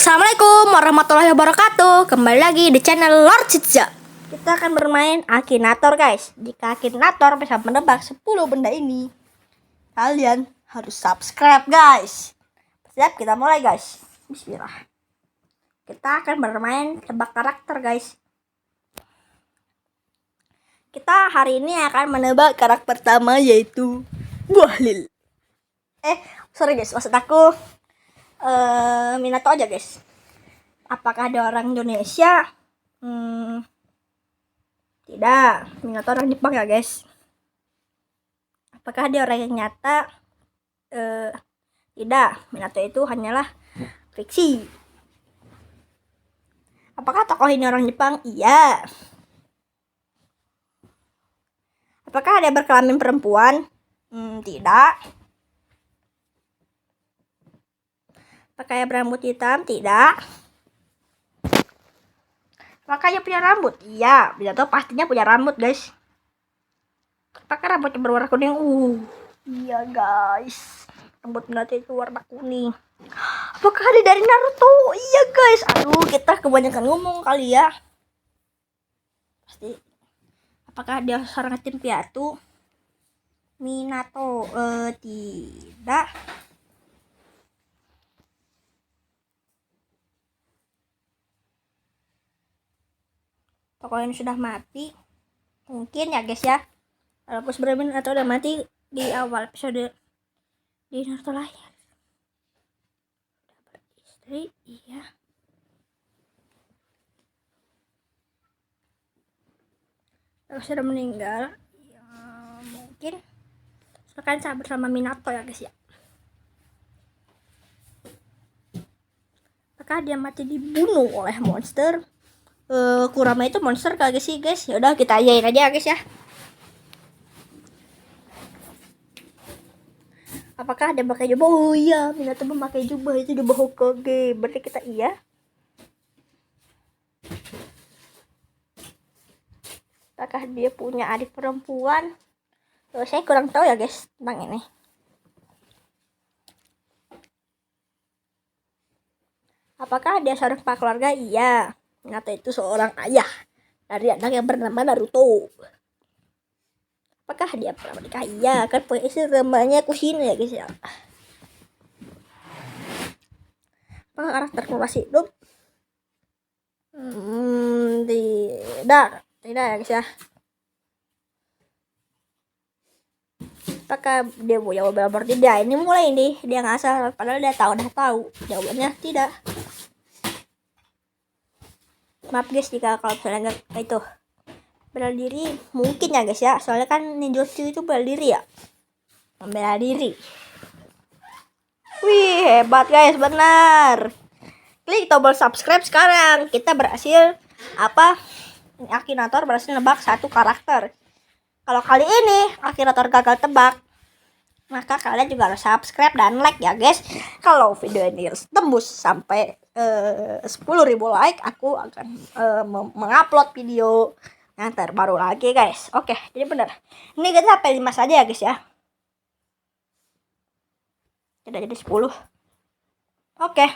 Assalamualaikum warahmatullahi wabarakatuh. Kembali lagi di channel Lord Cicca. Kita akan bermain Akinator, guys. Jika Akinator bisa menebak 10 benda ini, kalian harus subscribe, guys. Siap, kita mulai, guys. Bismillah. Kita akan bermain tebak karakter, guys. Kita hari ini akan menebak karakter pertama, yaitu Bahlil. Sorry guys, maksud aku Minato aja, guys. Apakah ada orang Indonesia? Tidak. Minato orang Jepang ya, guys. Apakah dia orang yang nyata? Tidak. Minato itu hanyalah fiksi. Apakah tokoh ini orang Jepang? Iya. Apakah dia berkelamin perempuan? Tidak. Apakah dia berambut hitam? Tidak. Apakah dia punya rambut? Iya. Minato pastinya punya rambut, guys. Apakah rambutnya berwarna kuning? Iya, guys. Rambut Minato itu warna kuning. Apakah dia dari Naruto? Iya, guys. Aduh, kita kebanyakan ngomong kali ya. Pasti. Apakah dia seorang tim piatu? Minato tidak. Tokoh ini sudah mati. Mungkin ya, guys ya. Walaupun sebenarnya Minato udah mati di awal episode di Naruto lahir. Udah beristri, iya. Kalau sudah meninggal, ya mungkin akan sahabat bersama Minato ya, guys ya. Apakah dia mati dibunuh oleh monster? Kurama itu monster kagak sih, guys? Ya udah kita ajain aja, guys ya. Apakah dia pakai jubah? Oh iya, Minato memakai jubah itu jubah Hokage. Berarti kita iya. Apakah dia punya adik perempuan? Saya kurang tahu ya, guys, tentang ini. Apakah dia seorang kepala keluarga? Iya. Minato itu seorang ayah dari anak yang bernama Naruto. Apakah dia pernah menikah? Iya, kan punya istri namanya Kushina ya, guys ya. Apakah karakter masih hidup? Tidak ya, guys ya. Apakah dia punya beberapa? Tidak. Ini mulai nih dia ngasal, padahal dia udah tahu. Jawabannya tidak. Maaf, guys, jika kalau misalnya nggak itu bela diri, mungkin ya, guys ya. Soalnya kan ninjutsu itu bela diri ya. Membela diri. Wih, hebat, guys, benar. Klik tombol subscribe sekarang. Kita berhasil Akinator berhasil nebak satu karakter. Kalau kali ini Akinator gagal tebak, maka kalian juga harus subscribe dan like ya, guys. Kalau video ini tembus sampai 10.000 like, aku akan mengupload video yang terbaru lagi, guys. Oke, jadi benar. Ini kita sampai 5 saja ya, guys ya. Tidak jadi 10. Oke.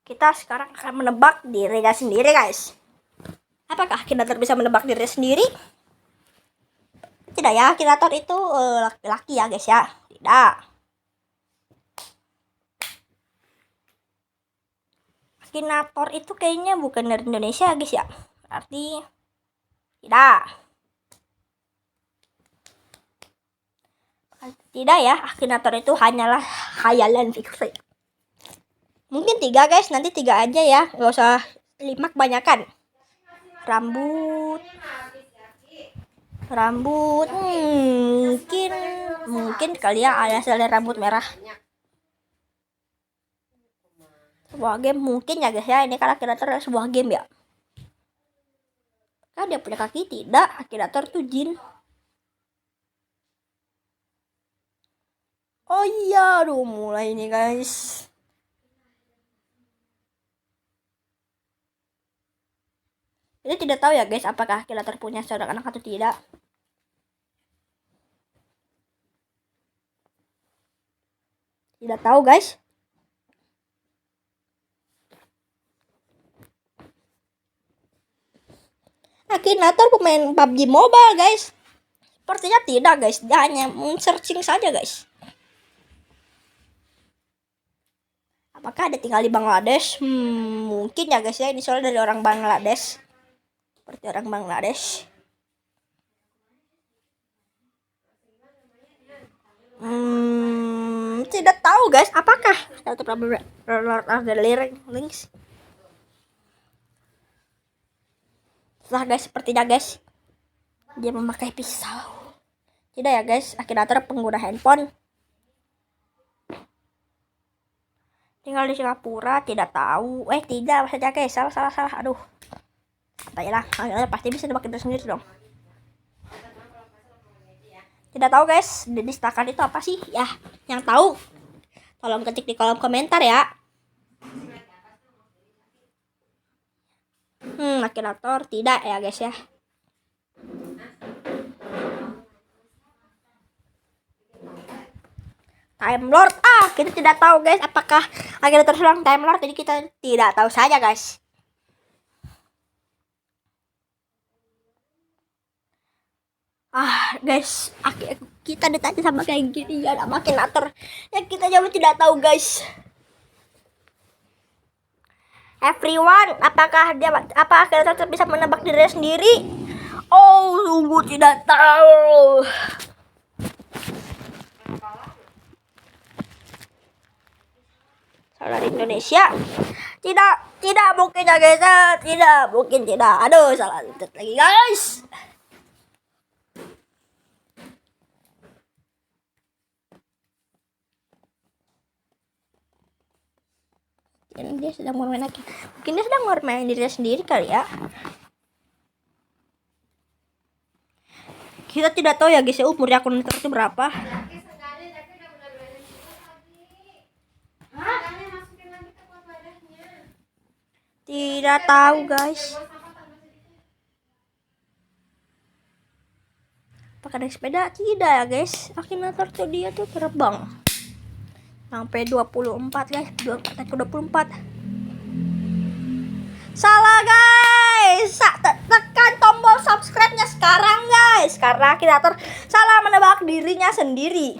Kita sekarang akan menebak dirinya sendiri, guys. Apakah Akinator bisa menebak diri sendiri? Tidak ya, Akinator itu laki-laki ya, guys ya. Tidak. Akinator itu kayaknya bukan dari Indonesia, guys ya. Berarti tidak. Tidak ya, Akinator itu hanyalah khayalan fiksi. Mungkin 3, guys, nanti 3 aja ya, nggak usah 5 kebanyakan. Rambut, mungkin kali ya ada selera rambut merah. Sebuah game mungkin ya, guys ya, ini kan Akinator adalah sebuah game ya. Kan dia punya kaki? Tidak, Akinator tuh jin. Oh iya, aduh mulai nih, guys. Jadi tidak tahu ya, guys, apakah Akinator punya seorang anak atau tidak. Tidak tahu guys. Akinator pemain PUBG Mobile guys. Sepertinya tidak guys. Dia hanya searching saja guys. Apakah ada tinggal di Bangladesh? Mungkin ya guys ya. Ini soalnya dari orang Bangladesh. Seperti orang Bangladesh. Tidak tahu guys. Apakah satu Lord of the Rings? Setelah guys, sepertinya guys. Dia memakai pisau. Tidak ya guys. Akinator pengguna handphone. Tinggal di Singapura, tidak tahu. Tidak, maksudnya guys. Salah. Aduh. Apa ya lah. Pasti bisa nebak itu sendiri dong. Tidak tahu guys. Jadi setakan itu apa sih? Ya, yang tahu tolong ketik di kolom komentar ya. Akinator tidak ya guys ya. Time Lord. Kita tidak tahu guys apakah Akinator serang Time Lord, jadi kita tidak tahu saja guys. Guys, kita ditanya sama kayak gini ya, Akinator. Ya kita jawab tidak tahu guys. Everyone, apakah Akinator bisa menebak dirinya sendiri? Sungguh tidak tahu. Salah di Indonesia. Tidak mungkin ya guys. Tidak mungkin. Aduh, salah lagi guys. Dia sedang bermain lagi. Mungkin dia sedang bermain dirinya sendiri kali ya. Kita tidak tahu ya guys ya umurnya Akinator itu berapa. Tidak tahu guys. Apakah naik sepeda? Tidak ya guys. Akinator tuh dia tuh terbang sampai 24 guys. 24. Salah guys. Tekan tombol subscribe-nya sekarang guys. Karena Akinator salah menebak dirinya sendiri.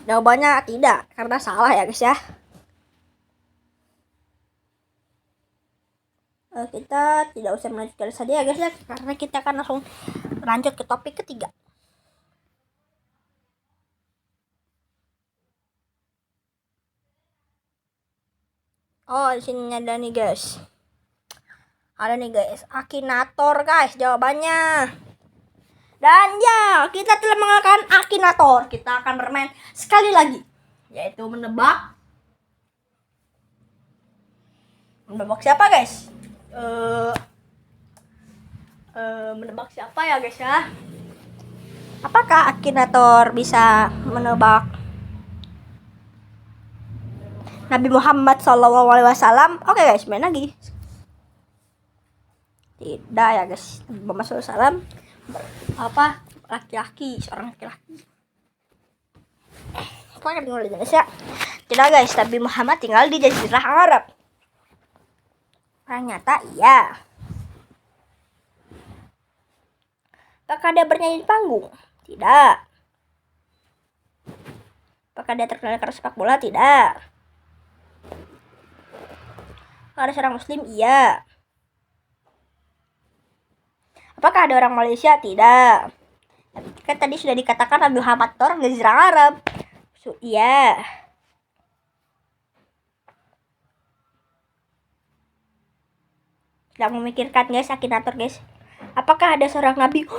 Jawabannya tidak, karena salah ya guys ya. Kita tidak usah melanjutkan saja ya guys ya, karena kita akan langsung lanjut ke topik ketiga. Di sini ada nih guys. Ada nih guys, Akinator guys jawabannya. Dan ya, kita telah mengalahkan Akinator. Kita akan bermain sekali lagi, yaitu menebak. Menebak siapa guys? Menebak siapa ya guys ya? Apakah Akinator bisa menebak Nabi Muhammad SAW? Oke guys, main lagi. Tidak ya guys. Nabi Muhammad SAW laki-laki, seorang laki-laki. Pokoknya tinggal di Indonesia. Tidak guys, Nabi Muhammad tinggal di Jazirah Arab. Ternyata iya. Apakah dia bernyanyi di panggung? Tidak. Apakah dia terkenal karena sepak bola? Tidak. Apakah ada seorang muslim? Iya. Apakah ada orang Malaysia? Tidak. Kan tadi sudah dikatakan Nabi Muhammad orang Jazirah Arab. Iya. Sedang memikirkan guys, Akinator guys. Apakah ada seorang nabi?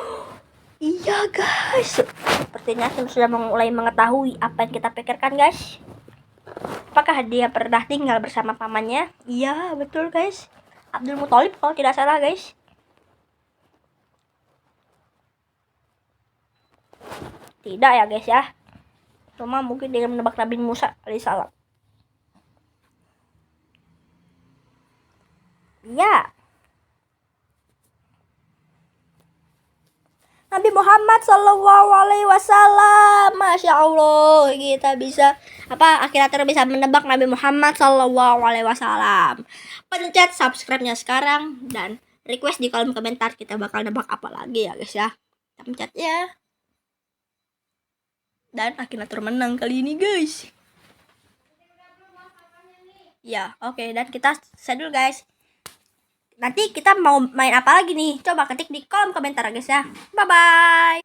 Iya guys. Sepertinya sudah mulai mengetahui apa yang kita pikirkan guys. Apakah dia pernah tinggal bersama pamannya? Iya betul guys. Abdul Muthalib kalau tidak salah guys. Tidak ya guys ya. Cuma mungkin dia menebak Nabi Musa alaihissalam. Iya. Nabi Muhammad Shallallahu Alaihi Wasallam. Masya Allah, kita bisa akhirator bisa menebak Nabi Muhammad Shallallahu Alaihi Wasallam. Pencet subscribe-nya sekarang dan request di kolom komentar, kita bakal nebak apa lagi ya guys ya. Kita pencet ya. Dan akhirator menang kali ini guys. Ya oke, dan kita set dulu guys. Nanti kita mau main apa lagi nih? Coba ketik di kolom komentar guys ya. Bye bye.